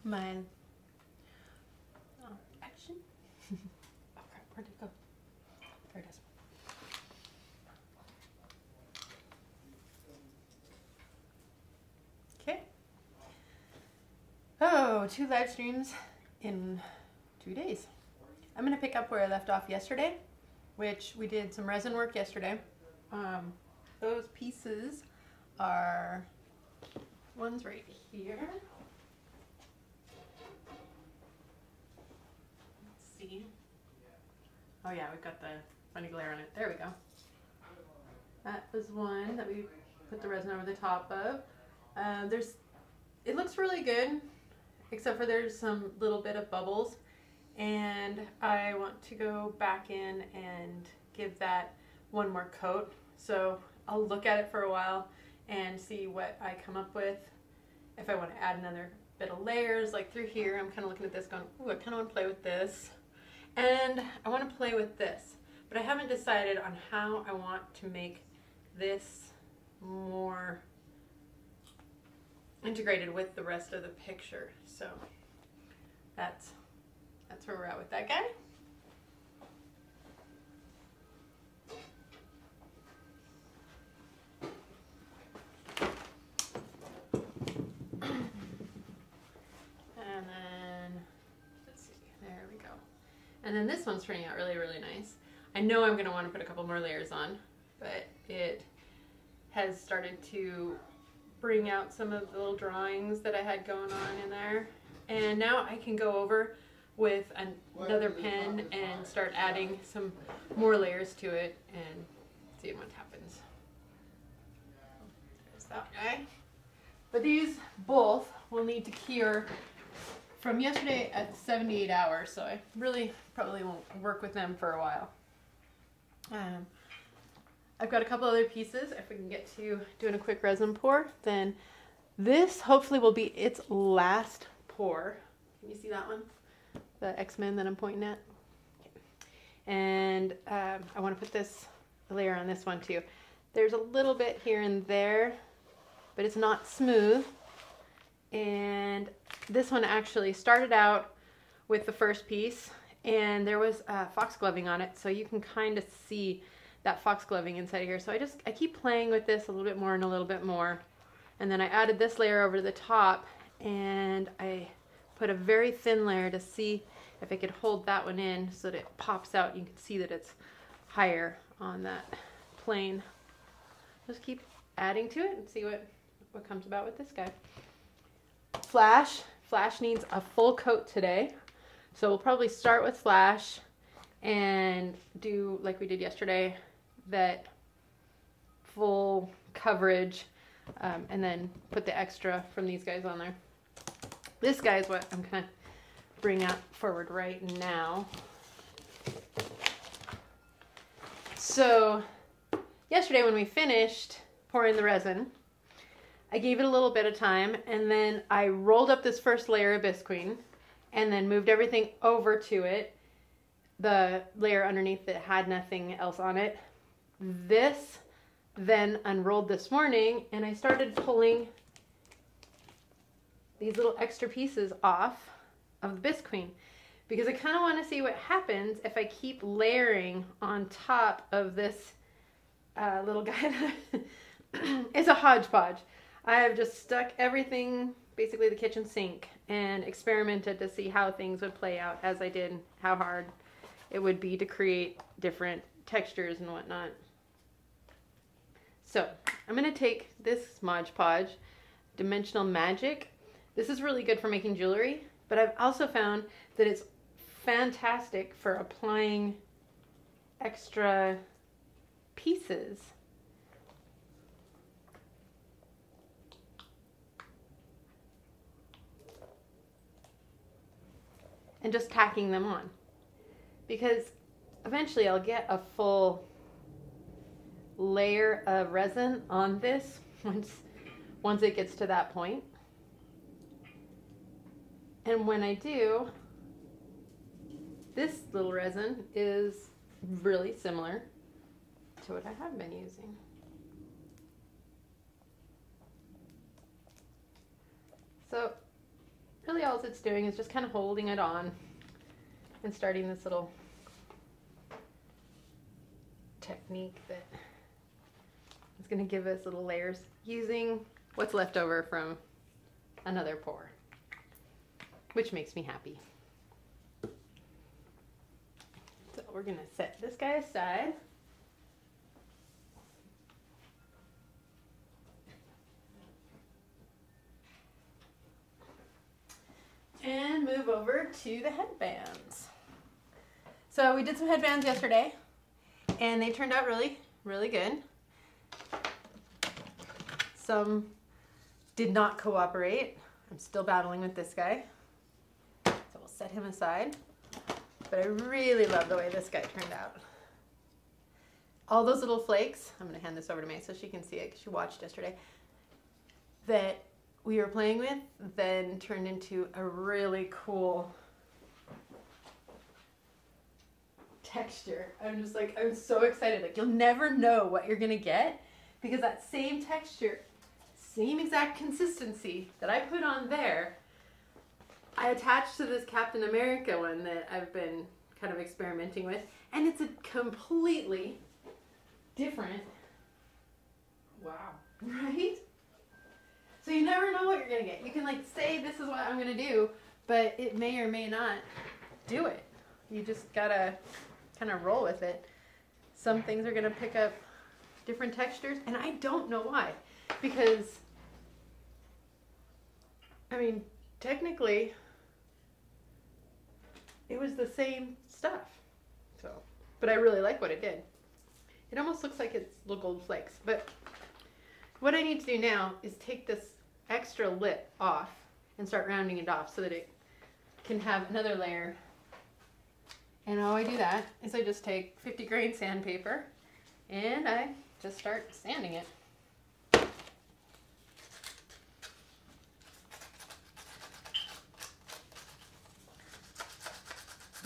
Mine. Oh, action. Oh crap, where'd it go? There it is. Okay. Oh, 2 live streams in 2 days. I'm going to pick up where I left off yesterday, which we did some resin work yesterday. Those pieces are, one's right here. Let's see. Oh yeah, we've got the funny glare on it. There we go. That was one that we put the resin over the top of. It looks really good, except for there's some little bit of bubbles. And I want to go back in and give that one more coat. So I'll look at it for a while and see what I come up with. If I want to add another bit of layers, like through here, I'm kind of looking at this going, ooh, I kind of want to play with this. And I want to play with this. But I haven't decided on how I want to make this more integrated with the rest of the picture. So that's where we're at with that guy. And then, let's see, there we go. And then this one's turning out really, really nice. I know I'm going to want to put a couple more layers on, but it has started to bring out some of the little drawings that I had going on in there. And now I can go over with another pen and start adding some more layers to it and see what happens. There's that guy. But these both will need to cure from yesterday at 78 hours, so I really probably won't work with them for a while. I've got a couple other pieces. If we can get to doing a quick resin pour, then this hopefully will be its last pour. Can you see that one? The X-Men that I'm pointing at. And I want to put this layer on this one too. There's a little bit here and there, but it's not smooth. And this one actually started out with the first piece, and there was foxgloving on it, so you can kind of see that foxgloving inside here. So I keep playing with this a little bit more and a little bit more. And then I added this layer over the top, and I put a very thin layer to see if I could hold that one in so that it pops out. You can see that it's higher on that plane. Just keep adding to it and see what comes about with this guy. Flash needs a full coat today. So we'll probably start with Flash and do, like we did yesterday, that full coverage, and then put the extra from these guys on there. This guy is what I'm going to bring out forward right now. So yesterday when we finished pouring the resin, I gave it a little bit of time, and then I rolled up this first layer of Bisqueen and then moved everything over to it, the layer underneath that had nothing else on it. This then unrolled this morning, and I started pulling these little extra pieces off of the Bisqueen because I kind of want to see what happens if I keep layering on top of this little guy. It's a hodgepodge. I have just stuck everything, basically the kitchen sink, and experimented to see how things would play out as I did, how hard it would be to create different textures and whatnot. So I'm going to take this Mod Podge, Dimensional Magic. This is really good for making jewelry, but I've also found that it's fantastic for applying extra pieces. And just tacking them on. Because eventually I'll get a full layer of resin on this once it gets to that point. And when I do, this little resin is really similar to what I have been using. So really all it's doing is just kind of holding it on and starting this little technique that is going to give us little layers using what's left over from another pour, which makes me happy. So we're going to set this guy aside. And move over to the headbands. So we did some headbands yesterday, and they turned out really, really good. Some did not cooperate. I'm still battling with this guy, so we'll set him aside. But I really love the way this guy turned out. All those little flakes, I'm going to hand this over to May so she can see it because she watched yesterday, that we were playing with then turned into a really cool texture. I'm just like, I'm so excited. Like, you'll never know what you're gonna get because that same texture, same exact consistency that I put on there, I attached to this Captain America one that I've been kind of experimenting with, and it's a completely different, wow, right? So you never know what you're going to get. You can like say this is what I'm going to do, but it may or may not do it. You just got to kind of roll with it. Some things are going to pick up different textures, and I don't know why. Because, I mean, technically, it was the same stuff. So, but I really like what it did. It almost looks like it's little gold flakes, but what I need to do now is take this extra lip off and start rounding it off so that it can have another layer. And how I do that is I just take 50 grain sandpaper and I just start sanding it.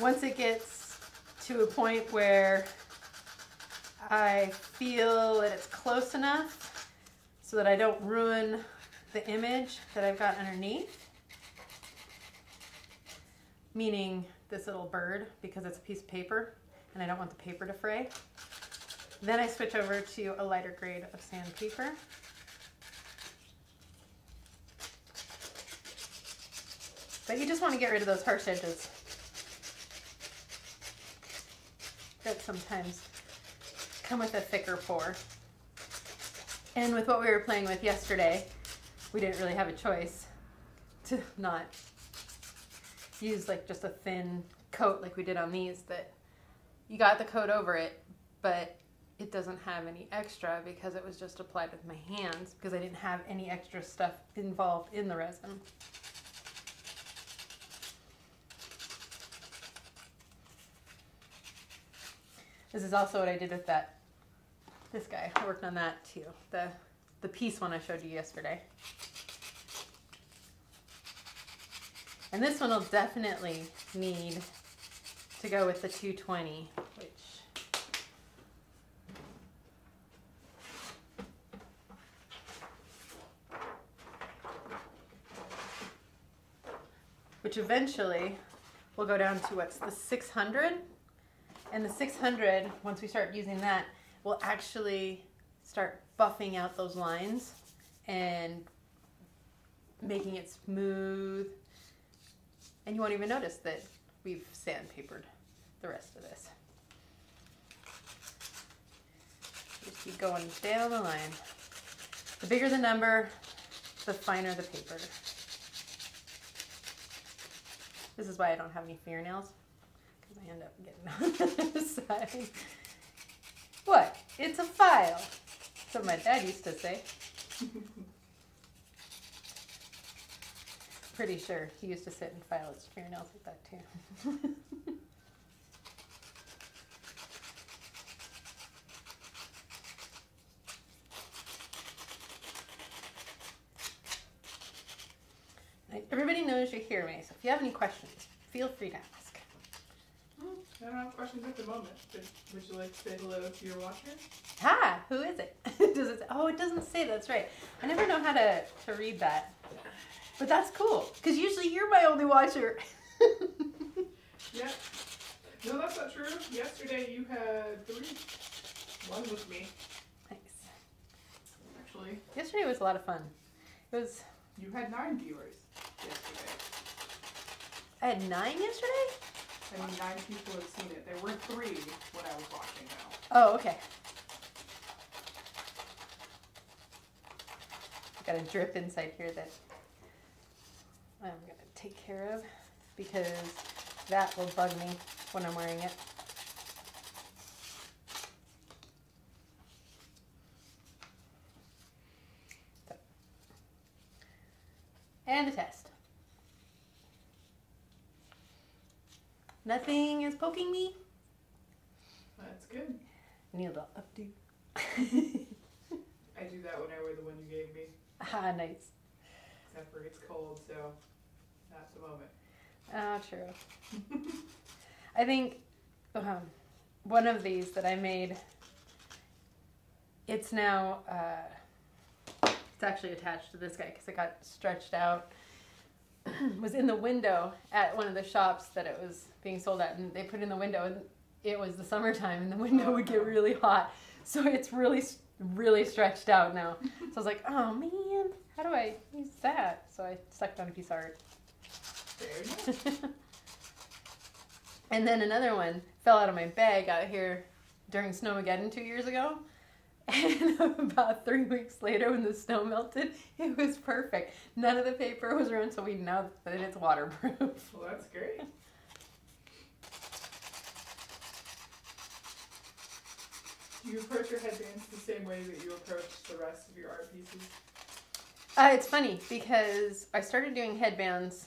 Once it gets to a point where I feel that it's close enough so that I don't ruin the image that I've got underneath, meaning this little bird, because it's a piece of paper and I don't want the paper to fray. Then I switch over to a lighter grade of sandpaper. But you just want to get rid of those harsh edges that sometimes come with a thicker pour. And with what we were playing with yesterday, we didn't really have a choice to not use like just a thin coat like we did on these, that you got the coat over it, but it doesn't have any extra because it was just applied with my hands because I didn't have any extra stuff involved in the resin. This is also what I did with this guy. I worked on that too. The piece one I showed you yesterday. And this one will definitely need to go with the 220, which eventually will go down to what's the 600. And the 600, once we start using that, will actually start buffing out those lines and making it smooth. And you won't even notice that we've sandpapered the rest of this. Just keep going down the line. The bigger the number, the finer the paper. This is why I don't have any fingernails, because I end up getting on the other side. What? It's a file. That's what my dad used to say. Pretty sure he used to sit and file his fingernails like that too. Everybody knows you hear me, so if you have any questions, feel free to ask. I don't have questions at the moment, but would you like to say hello to your watcher? Hi, who is it? Does it? Oh, it doesn't say. That's right. I never know how to read that. But that's cool, because usually you're my only watcher. Yeah. No, that's not true. Yesterday you had 3. One with me, Nice. actually. Yesterday was a lot of fun. It was. You had 9 viewers yesterday. I had 9 yesterday? I mean, 9 people have seen it. There were 3 when I was watching now. Oh, okay. Got a drip inside here that I'm going to take care of because that will bug me when I'm wearing it. So. And the test. Nothing is poking me. That's good. Need a little updo. I do that when I wear the one you gave me. Ah, nice. Except for it's cold, so not at the moment. Ah, true. I think one of these that I made, it's now, it's actually attached to this guy because it got stretched out, was in the window at one of the shops that it was being sold at, and they put it in the window, and it was the summertime, and the window would get really hot, so it's really, really stretched out now. So I was like, oh man, how do I use that? So I sucked on a piece of art. There you go. And then another one fell out of my bag out here during Snowmageddon 2 years ago. And about 3 weeks later when the snow melted, it was perfect. None of the paper was ruined, so we know that it's waterproof. Well, that's great. Do you approach your headbands the same way that you approach the rest of your art pieces? It's funny because I started doing headbands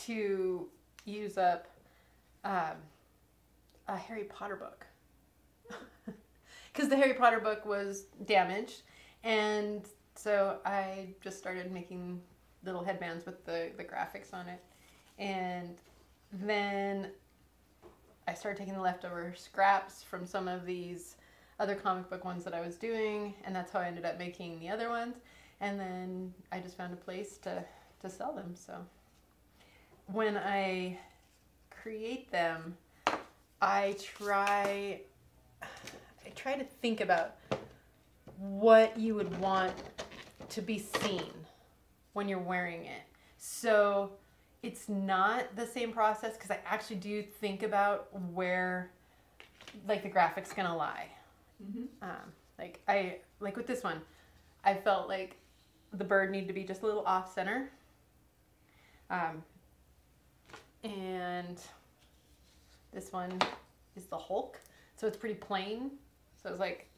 to use up a Harry Potter book. Because the Harry Potter book was damaged, and so I just started making little headbands with the graphics on it. And then I started taking the leftover scraps from some of these other comic book ones that I was doing, and that's how I ended up making the other ones. And then I just found a place to sell them. So when I create them, I try to think about what you would want to be seen when you're wearing it. So it's not the same process because I actually do think about where like the graphic's gonna lie. Mm-hmm. Like with this one, I felt like the bird needed to be just a little off center. And this one is the Hulk, so it's pretty plain. So it's like,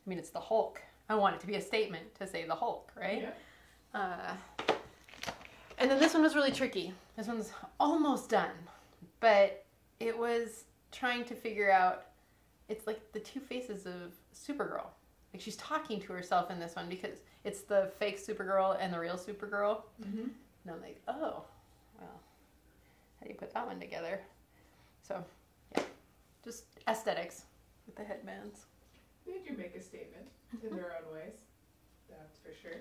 I mean, it's the Hulk. I want it to be a statement to say the Hulk, right? Yeah. And then this one was really tricky. This one's almost done, but it was trying to figure out, it's like the two faces of Supergirl. Like she's talking to herself in this one because it's the fake Supergirl and the real Supergirl. Mm-hmm. And I'm like, oh, well, how do you put that one together? So, yeah, just aesthetics with the headbands. They do make a statement in their own ways. That's for sure.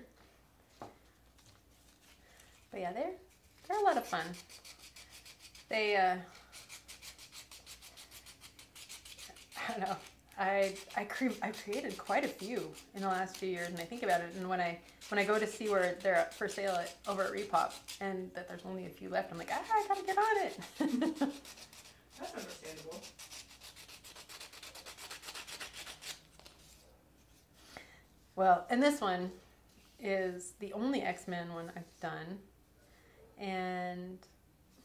But yeah, they're a lot of fun. They, I don't know. I created quite a few in the last few years, and I think about it. And when I go to see where they're for sale over at Repop, and that there's only a few left, I'm like, I gotta get on it. That's understandable. Well, and this one is the only X-Men one I've done, and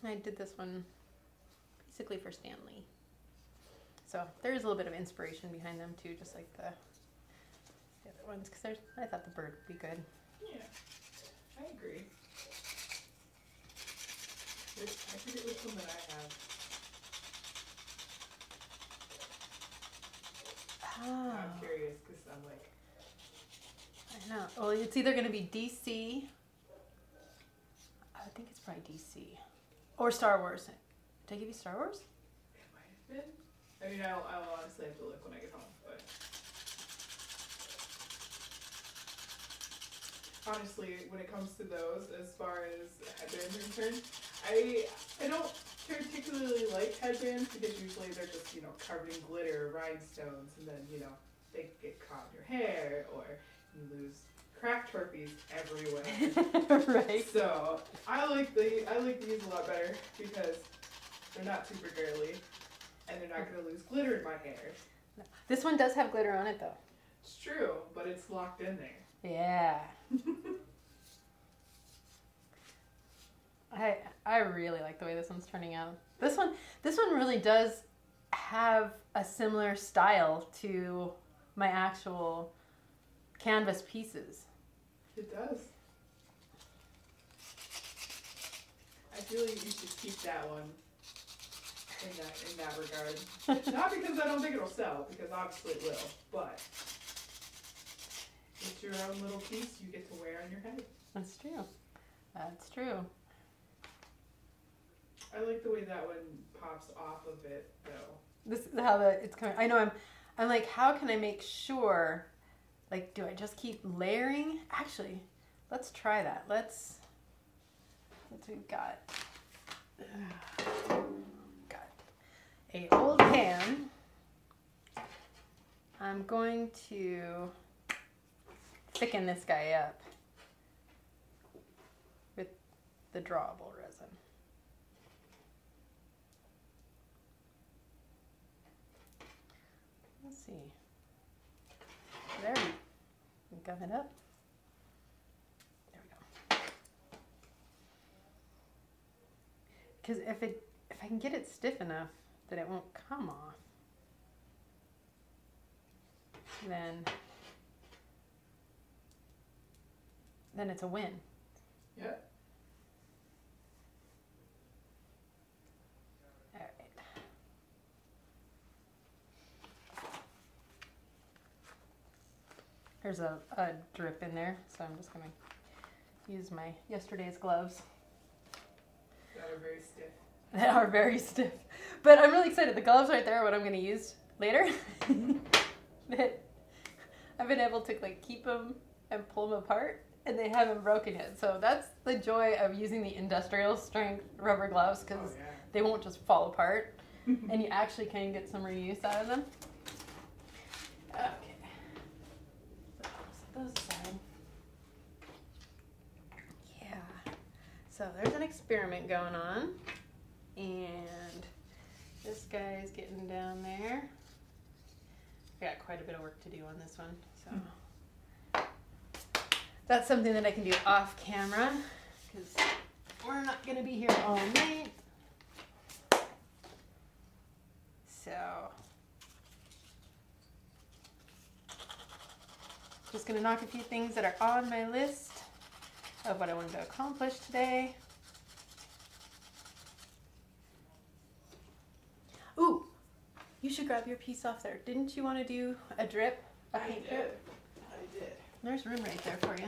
I did this one basically for Stan Lee. So there is a little bit of inspiration behind them too, just like the other ones, because I thought the bird would be good. Yeah, I agree. I forget which one that I have. Oh. I'm curious because I'm like, I know. Well, it's either going to be DC. I think it's probably DC. Or Star Wars. Did I give you Star Wars? it might have been. I mean, I'll honestly have to look when I get home, but. honestly, when it comes to those, as far as headbands are concerned, I don't particularly like headbands because usually they're just, you know, covered in glitter or rhinestones, and then, you know, they get caught in your hair, or you lose craft trophies everywhere. Right. So I like these a lot better because they're not super girly, and they're not going to lose glitter in my hair. This one does have glitter on it though. It's true, but it's locked in there. Yeah. I really like the way this one's turning out. This one really does have a similar style to my actual canvas pieces. It does. I feel like you should keep that one in that regard. Not because I don't think it'll sell, because obviously it will, but it's your own little piece you get to wear on your head. That's true. That's true. I like the way that one pops off of it, though. This is how it's coming. I know I'm like, how can I make sure, like, do I just keep layering? Actually, let's try that. Let's we've got a old pan. I'm going to thicken this guy up with the drawable resin. Let's see. There we gum it up. There we go. Because if I can get it stiff enough that it won't come off, then it's a win. Yep. All right. There's a drip in there, so I'm just going to use my yesterday's gloves. That are very stiff. That are very stiff. But I'm really excited. The gloves right there are what I'm going to use later. That I've been able to like keep them and pull them apart, and they haven't broken yet. So that's the joy of using the industrial strength rubber gloves, because they won't just fall apart, and you actually can get some reuse out of them. Okay. Set those aside. Yeah. So there's an experiment going on, and this guy's getting down there. I got quite a bit of work to do on this one, so that's something that I can do off camera, because we're not going to be here all night. So just going to knock a few things that are on my list of what I wanted to accomplish today. Ooh, you should grab your piece off there. Didn't you want to do a drip? A paint drip? I did. There's room right there for you.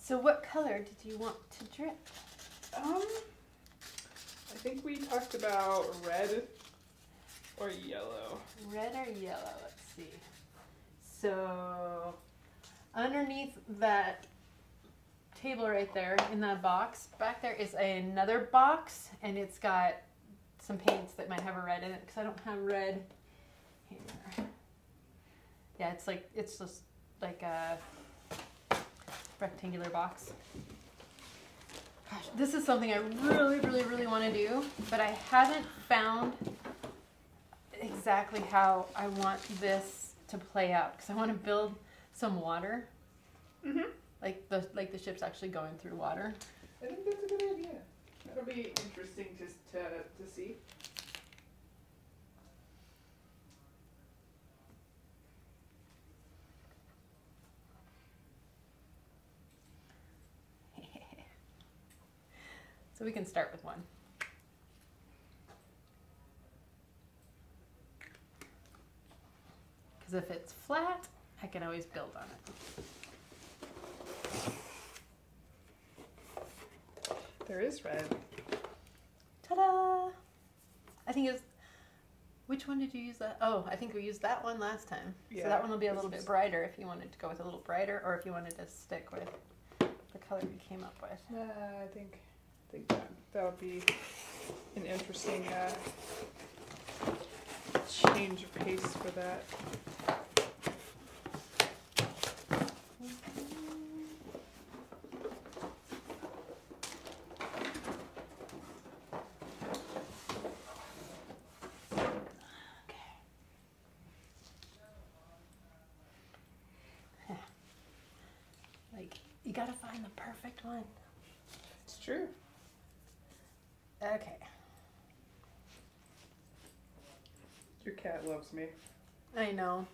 So what color did you want to drip? I think we talked about red or yellow. Red or yellow, let's see. So underneath that table right there in that box, back there is another box, and it's got some paints that might have a red in it, because I don't have red here. Yeah, it's just like a rectangular box. Gosh, this is something I really want to do, but I haven't found exactly how I want this to play out, because I want to build some water. Mm-hmm. Like the ship's actually going through water. I think that's a good idea. That'll be interesting to see. So we can start with one. Because if it's flat, I can always build on it. There is red. Ta-da! I think it's... Which one did you use that? Oh, I think we used that one last time. Yeah, so that one will be a little bit brighter if you wanted to go with a little brighter, or if you wanted to stick with the color you came up with. I think that would be an interesting change of pace for that. You gotta find the perfect one. It's true. Okay. Your cat loves me. I know.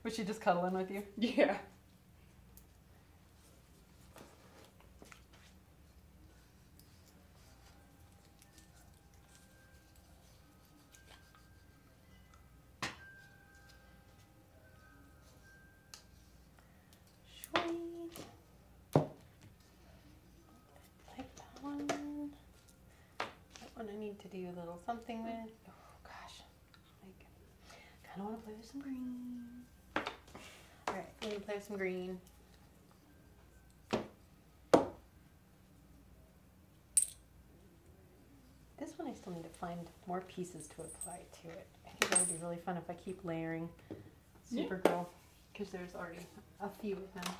Was she just cuddling with you? Yeah. I need to do a little something with. Oh gosh, like, kind of want to play with some green. All right, let me play with some green. This one I still need to find more pieces to apply to it. I think that would be really fun if I keep layering Supergirl, because there's already a few of them.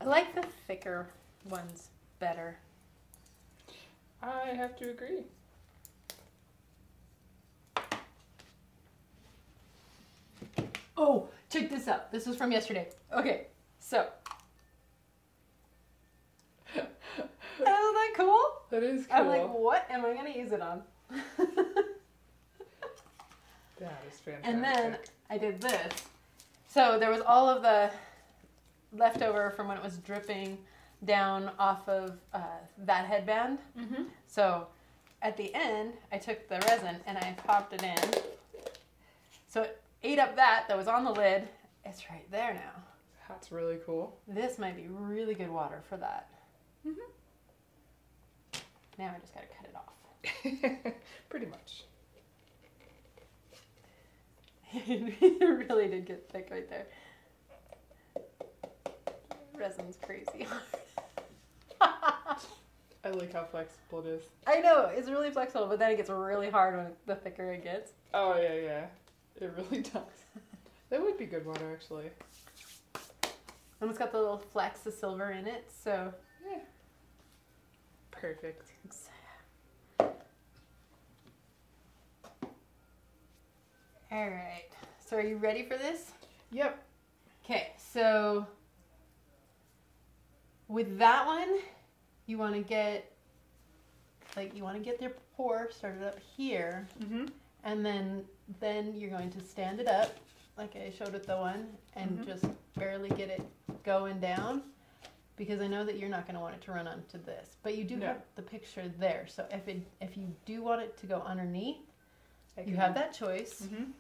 I like the thicker ones better. I have to agree. Oh, check this out. This was from yesterday. Okay, so. Isn't that cool? That is cool. I'm like, what am I going to use it on? That is fantastic. And then I did this. So there was all of the leftover from when it was dripping down off of that headband. Mm-hmm. So at the end, I took the resin and I popped it in. So it ate up that was on the lid. It's right there now. That's really cool. This might be really good water for that. Mm-hmm. Now I just got to cut it off. Pretty much. It really did get thick right there. Resin's crazy. I like how flexible it is. I know, it's really flexible, but then it gets really hard when the thicker it gets. Oh, yeah. It really does. That would be good water, actually. And it's got the little flecks of silver in it, so... Yeah. Perfect. Alright, so are you ready for this? Yep. Okay, so... with that one, you want to get... their pour started up here. Mm-hmm. And then you're going to stand it up, like I showed with the one, and just barely get it going down, because I know that you're not going to want it to run onto this. But you do have the picture there, so if you do want it to go underneath, you have that choice. Mm-hmm.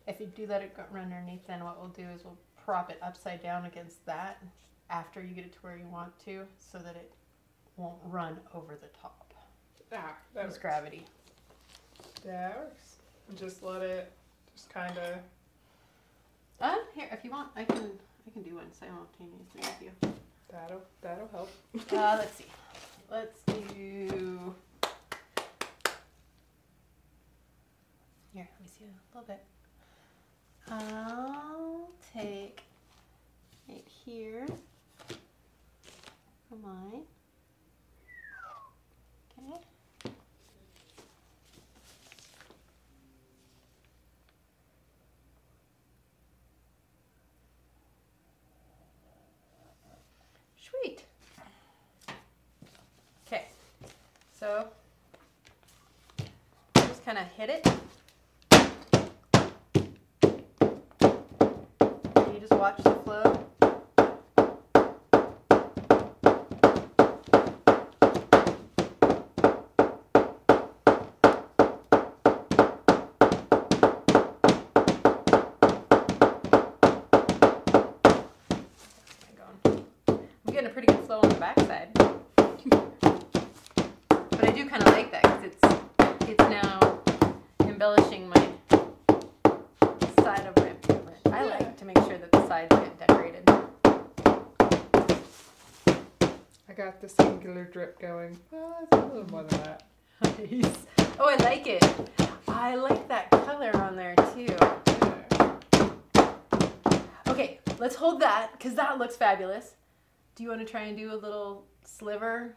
If you do let it run underneath, then what we'll do is we'll prop it upside down against that after you get it to where you want to, so that it won't run over the top. Ah, that Use works. gravity. That works. And just let it just kind of... Here, if you want, I can do one simultaneously with you. That'll help. Let's see. Let's do... Here, let me see a little bit. I'll take right here for mine. Okay. Sweet. Okay. So just kind of hit it. You just watch the flow. it's now embellishing my side of my pamphlet. I like to make sure that the sides get decorated. I got this angular drip going. Well, it's a little more than that. Nice. Oh, I like it. I like that color on there too. Okay, let's hold that because that looks fabulous. Do you want to try and do a little sliver?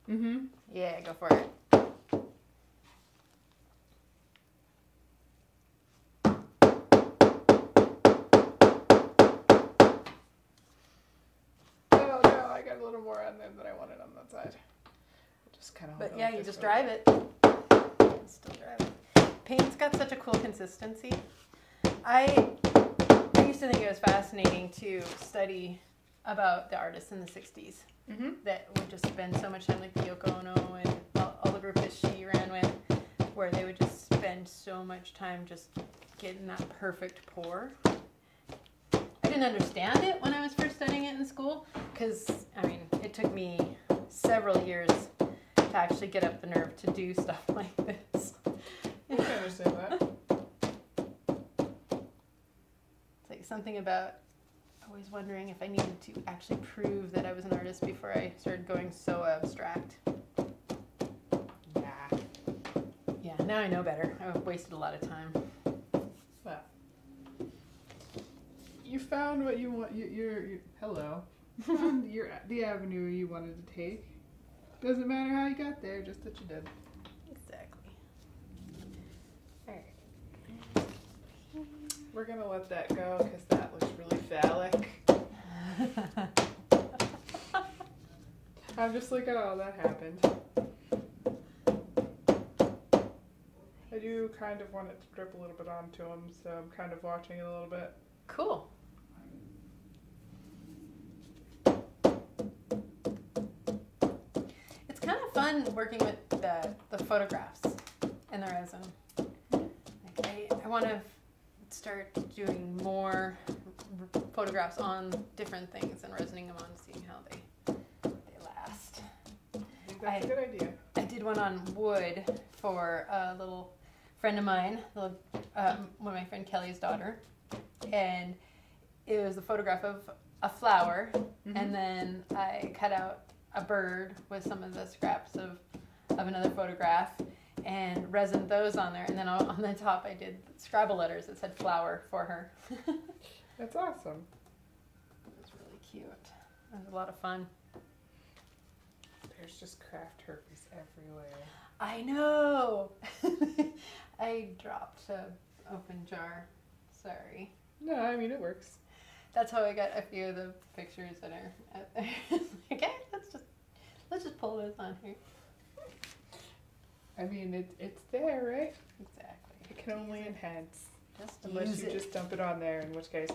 Mm-hmm. Yeah, go for it. Oh no, I got a little more on there than I wanted on that side. Just kind of. But yeah, you just drive it. Still drive it. Paint's got such a cool consistency. I used to think it was fascinating to study about the artists in the 60s that would just spend so much time, like Yoko Ono and all the group that she ran with, where they would just spend so much time just getting that perfect pour. I didn't understand it when I was first studying it in school because, I mean, it took me several years to actually get up the nerve to do stuff like this. I can understand that. It's like something about always wondering if I needed to actually prove that I was an artist before I started going so abstract. Yeah. Yeah, now I know better. I've wasted a lot of time. Well, you found what you want. You're hello. You found the avenue you wanted to take. Doesn't matter how you got there, just that you did. Exactly. All right. We're gonna let that go because that looks really phallic. I'm just like, oh, that happened. I do kind of want it to drip a little bit onto him, so I'm kind of watching it a little bit. Cool. It's kind of fun working with the photographs and the resin. Like I want to start doing more photographs on different things and resining them on, seeing how they last. I think that's a good idea. I did one on wood for a little friend of mine, one of my friend Kelly's daughter, and it was a photograph of a flower, and then I cut out a bird with some of the scraps of another photograph and resined those on there, and then on the top I did Scrabble letters that said flower for her. That's awesome. It was really cute. It was a lot of fun. There's just craft herpes everywhere. I know. I dropped an open jar. Sorry. No, I mean it works. That's how I got a few of the pictures that are out there. Okay, let's just pull this on here. I mean it's there, right? Exactly. It can only enhance. Just Unless use you it. just dump it on there, in which case.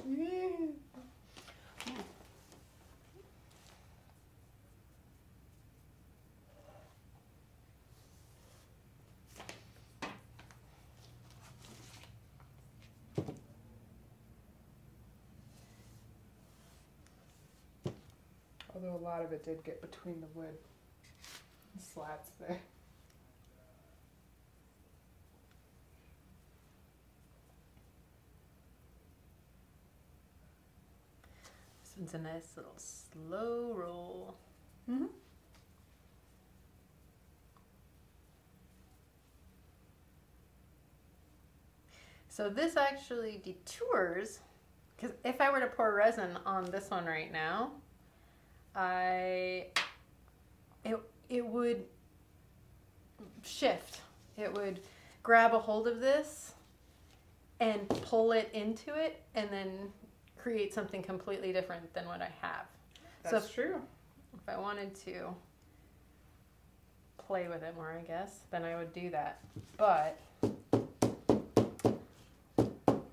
Although a lot of it did get between the wood slats there. This one's a nice little slow roll. Mm-hmm. So this actually detours, because if I were to pour resin on this one right now, it would shift. It would grab a hold of this and pull it into it and then create something completely different than what I have. That's true. If I wanted to play with it more, I guess, then I would do that. But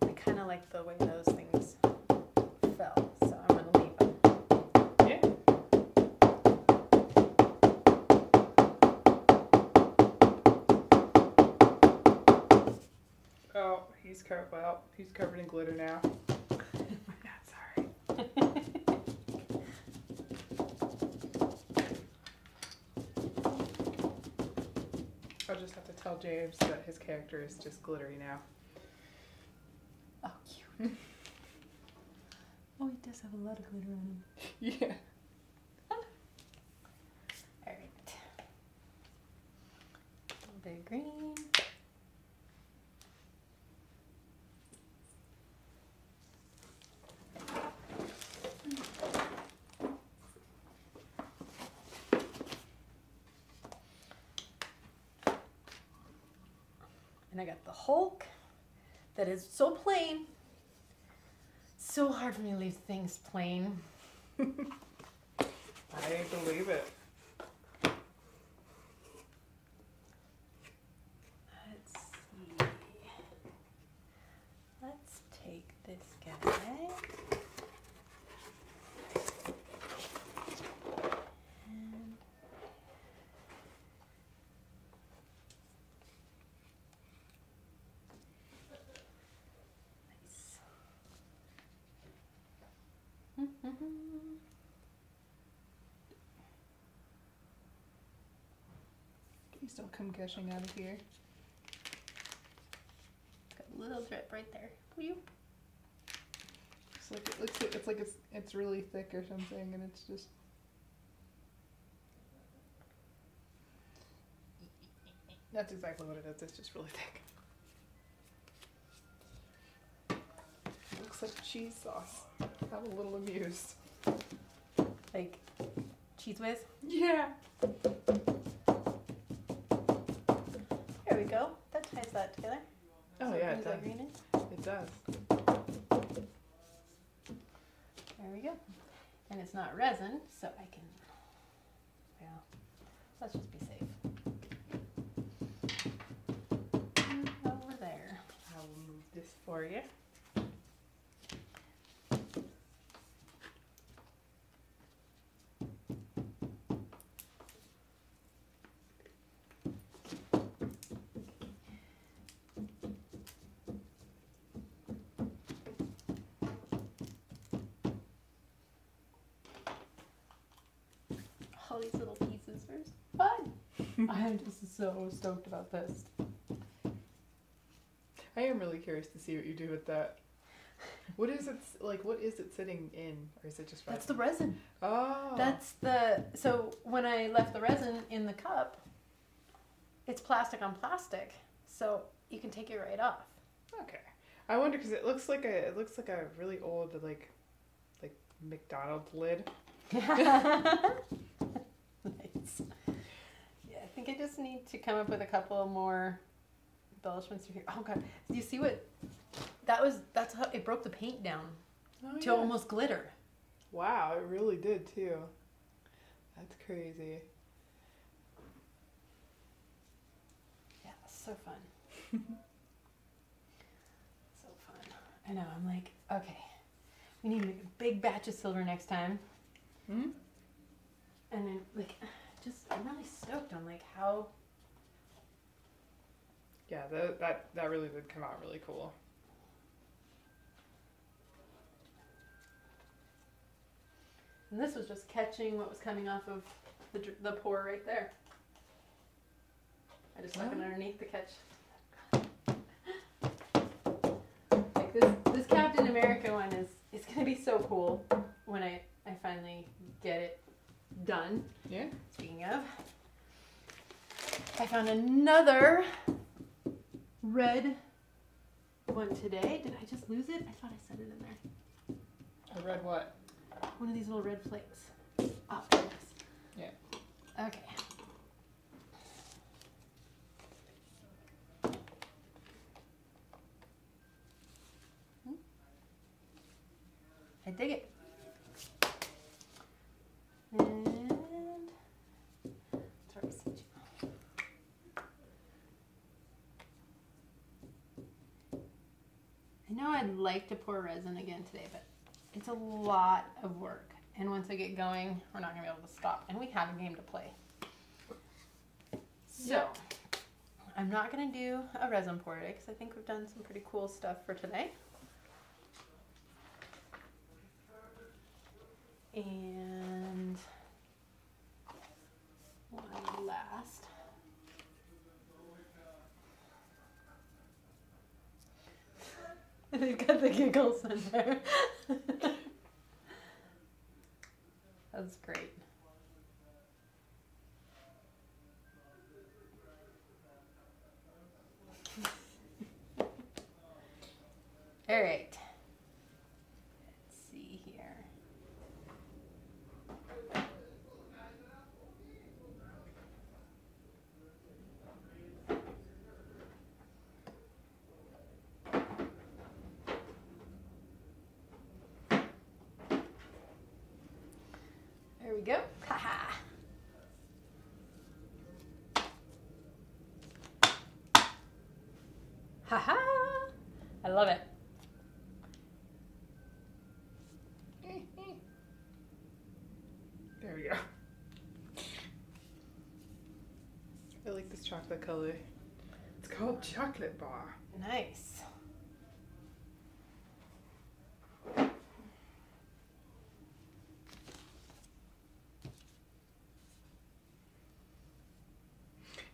I kind of like the way those things fell, so I'm going to leave them. Yeah. Oh, he's covered in glitter now. I'm not sorry. I'll just have to tell James that his character is just glittery now. Oh, cute. Oh, he does have a lot of glitter on him. Yeah. Alright. A little bit of green. And I got the Hulk that is so plain. So hard for me to leave things plain. I believe it. Let's see. Let's take this guy. And nice. Please don't come gushing out of here. Got a little drip right there. Boop. It's like it's really thick or something, and it's just. That's exactly what it is. It's just really thick. It looks like cheese sauce. I'm a little amused. Like Cheese Whiz. Yeah. There we go. That ties that together. Oh So yeah, brings it that does. green in. It does. There we go. And it's not resin, so I can, well, let's just be safe. And over there. I will move this for you. All these little pieces are fun. I'm just so stoked about this. I am really curious to see what you do with that. What is it like? What is it sitting in, or is it just resin? That's the resin. Oh. That's the, so when I left the resin in the cup, it's plastic on plastic, so you can take it right off. Okay. I wonder because it looks like a really old like McDonald's lid. Nice. Yeah, I think I just need to come up with a couple more embellishments here. Oh god, do you see what that's how it broke the paint down to almost glitter. Wow, it really did too. That's crazy. Yeah, so fun. So fun. I know, I'm like, okay, we need to make a big batch of silver next time. Hmm? And then, like, I'm really stoked on, like, how... Yeah, that really did come out really cool. And this was just catching what was coming off of the pour right there. I just stuck it underneath the catch. Like, this Captain America one is going to be so cool when I finally get it done. Yeah. Speaking of, I found another red one today. Did I just lose it? I thought I set it in there. A red what? One of these little red flakes. Oh, goodness. Yeah. Okay. I dig it. And sorry, CG. I know I'd like to pour resin again today, but it's a lot of work. And once I get going, we're not going to be able to stop. And we have a game to play. So, I'm not going to do a resin pour today because I think we've done some pretty cool stuff for today. And one last They've got the giggles in there. That's great. All right. Let's see here. There we go. Haha. Haha. I love it. There we go. I like this chocolate color. It's called Chocolate Bar. Nice.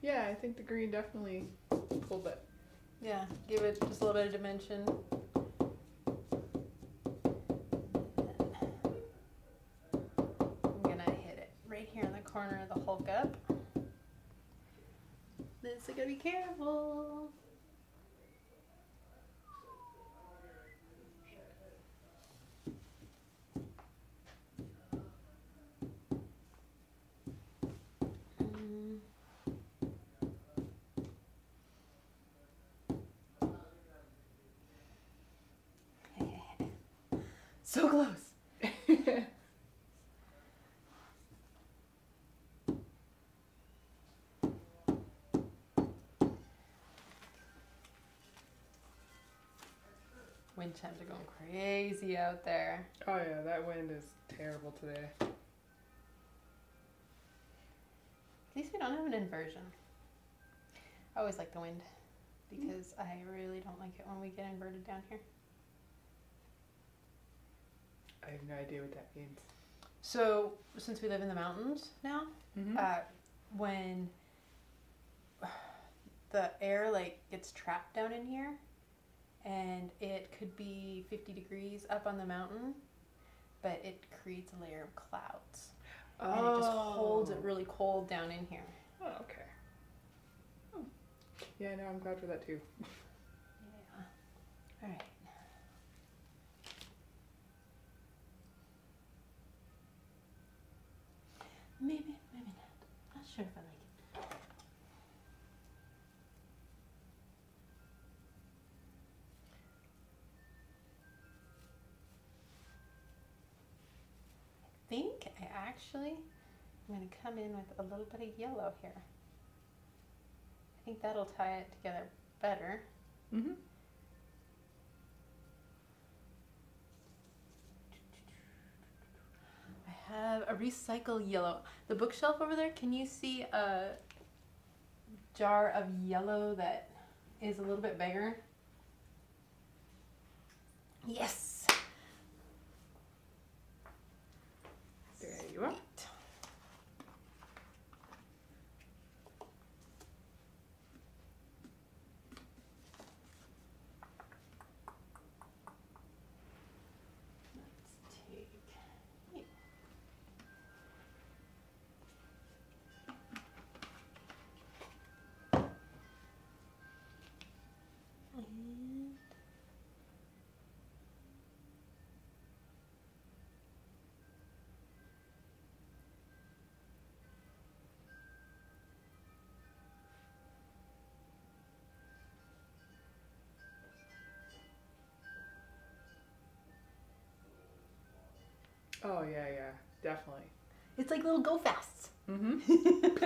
Yeah, I think the green definitely pulled it. Yeah, give it just a little bit of dimension. I'm gonna hit it right here in the corner of the Hulk up. This I gotta be careful. So close. Wind chimes are going crazy out there. Oh yeah, that wind is terrible today. At least we don't have an inversion. I always like the wind because I really don't like it when we get inverted down here. I have no idea what that means. So since we live in the mountains now, when the air like gets trapped down in here, and it could be 50 degrees up on the mountain, but it creates a layer of clouds. Oh. And it just holds it really cold down in here. Oh, okay. Oh. Yeah, no, I'm glad for that too. Yeah. All right. Maybe, maybe not. Not sure if I like it. I think I actually am going to come in with a little bit of yellow here. I think that'll tie it together better. Mm-hmm. I have a recycle yellow. The bookshelf over there, can you see a jar of yellow that is a little bit bigger? Yes! There you are. Sweet. Let's take you. And Oh yeah, yeah, definitely. it's like little go fasts. Mm-hmm.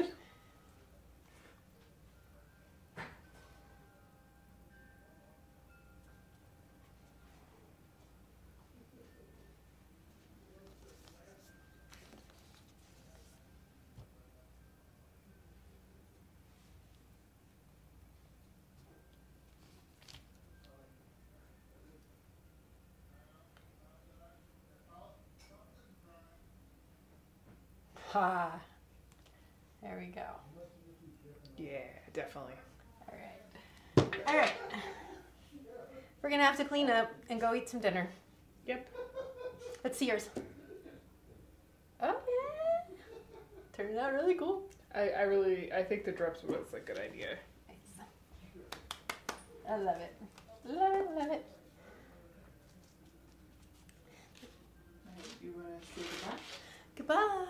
Ha! There we go. Yeah, definitely. All right. All right. We're gonna have to clean up and go eat some dinner. Yep. Let's see yours. Oh yeah. Turned out really cool. I think the drops was a good idea. Nice. I love it. Love it, love it. Alright, you wanna say goodbye? Goodbye.